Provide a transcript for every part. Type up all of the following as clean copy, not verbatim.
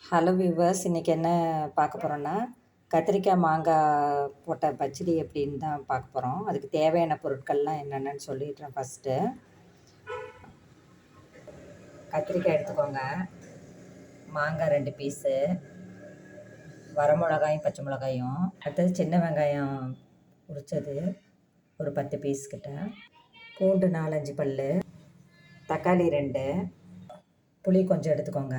Hello viewers, இன்றைக்கி என்ன பார்க்க போகிறோன்னா கத்திரிக்காய் மாங்காய் போட்ட பச்சடி எப்படின்னு தான் பார்க்க போகிறோம். அதுக்கு தேவையான பொருட்கள்லாம் என்னென்னு சொல்லிடுறேன். ஃபஸ்ட்டு கத்திரிக்காய் எடுத்துக்கோங்க, மாங்காய் 2 பீஸு, வரமிளகாயும் பச்சை மிளகாயும், அடுத்தது சின்ன வெங்காயம் உரித்தது ஒரு 10 பீஸ் கிட்ட, பூண்டு 4-5 பல், தக்காளி 2, புளி கொஞ்சம் எடுத்துக்கோங்க.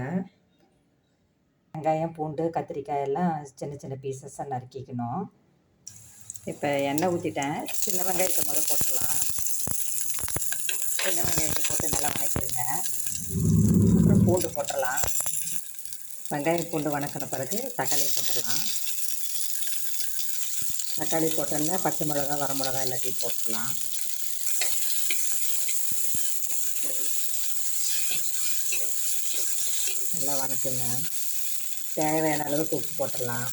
வெங்காயம், பூண்டு, கத்திரிக்காய் எல்லாம் சின்ன சின்ன பீசஸாக நறுக்கிக்கணும். இப்போ எண்ணெய் ஊற்றிட்டேன். சின்ன வெங்காயத்தை போட்டுடலாம். சின்ன வெங்காயத்தை போட்டு நல்லா வணக்கிடுங்க. அப்புறம் பூண்டு போட்டுடலாம். வெங்காயம் பூண்டு வணக்கின பிறகு தக்காளி போட்டுடலாம். தக்காளி போட்டோன்னா பச்சை மிளகா, வரமிளகா எல்லாத்தையும் போட்டுடலாம். நல்லா வணக்குங்க. தேவையான அளவுக்கு உப்பு போட்டுடலாம்.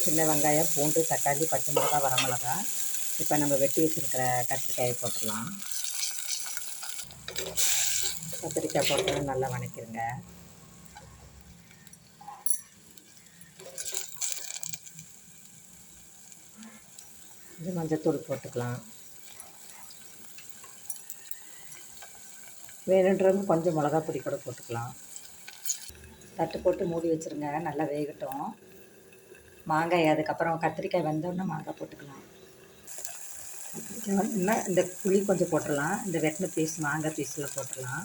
சின்ன வெங்காயம், பூண்டு, தக்காளி, பச்சை மிளகா, வரமிளகா. இப்போ நம்ம வெட்டி வச்சுருக்கிற கத்திரிக்காயை போட்டுடலாம். கத்திரிக்காய் போட்டு நல்லா வணக்கிடுங்க. இது மஞ்சத்தூள் போட்டுக்கலாம். வேணுன்றவங்க கொஞ்சம் மிளகா பொடி கூட போட்டுக்கலாம். தட்டு போட்டு மூடி வச்சுருங்க, நல்லா வேகட்டும். மாங்காய் அதுக்கப்புறம் கத்திரிக்காய் வெந்தோடனே மாங்காய் போட்டுக்கலாம். கத்திரிக்காய் வந்தோன்னா இந்த புளி கொஞ்சம் போட்டுடலாம். இந்த வெட்டின பீஸ் மாங்காய் பீஸில் போட்டுடலாம்.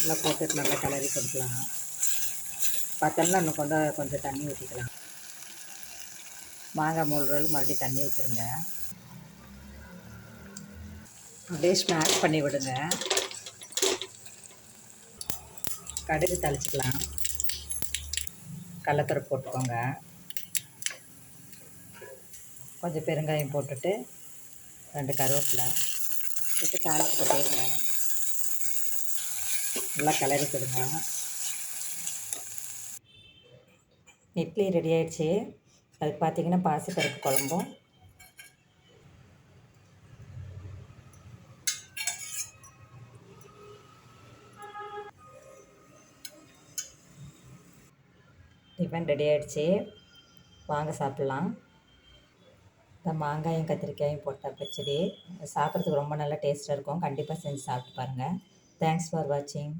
எல்லாம் போட்டுட்டு நல்லா கிளறி கொடுக்கலாம். பார்த்தோம்னா இன்னும் கொஞ்சம் தண்ணி ஊற்றிக்கலாம். மாங்காய் மூழ்கிறது மறுபடியும் தண்ணி ஊற்றிடுங்க. அப்படியே ஸ்மாஷ் பண்ணி விடுங்க. கடுகு தாளிச்சிக்கலாம். கடலப்பருப்பு போட்டுக்கோங்க. கொஞ்சம் பெருங்காயம் போட்டுட்டு 2 கருவேப்பிலை போட்டு தாளித்து போட்டுருங்க. நல்லா கிளறி கொடுங்க. இட்லி ரெடி ஆகிடுச்சு. அதுக்கு பார்த்திங்கன்னா பாசிப்பருப்பு குழம்பும் டிஃபன் ரெடி ஆகிடுச்சு. வாங்க சாப்பிட்லாம். இந்த மாங்காயும் கத்திரிக்காயும் போட்ட பச்சடி சாப்பிட்றதுக்கு ரொம்ப நல்லா டேஸ்ட்டாக இருக்கும். கண்டிப்பாக செஞ்சு சாப்பிட்டு பாருங்கள். தேங்க்ஸ் ஃபார் வாட்சிங்.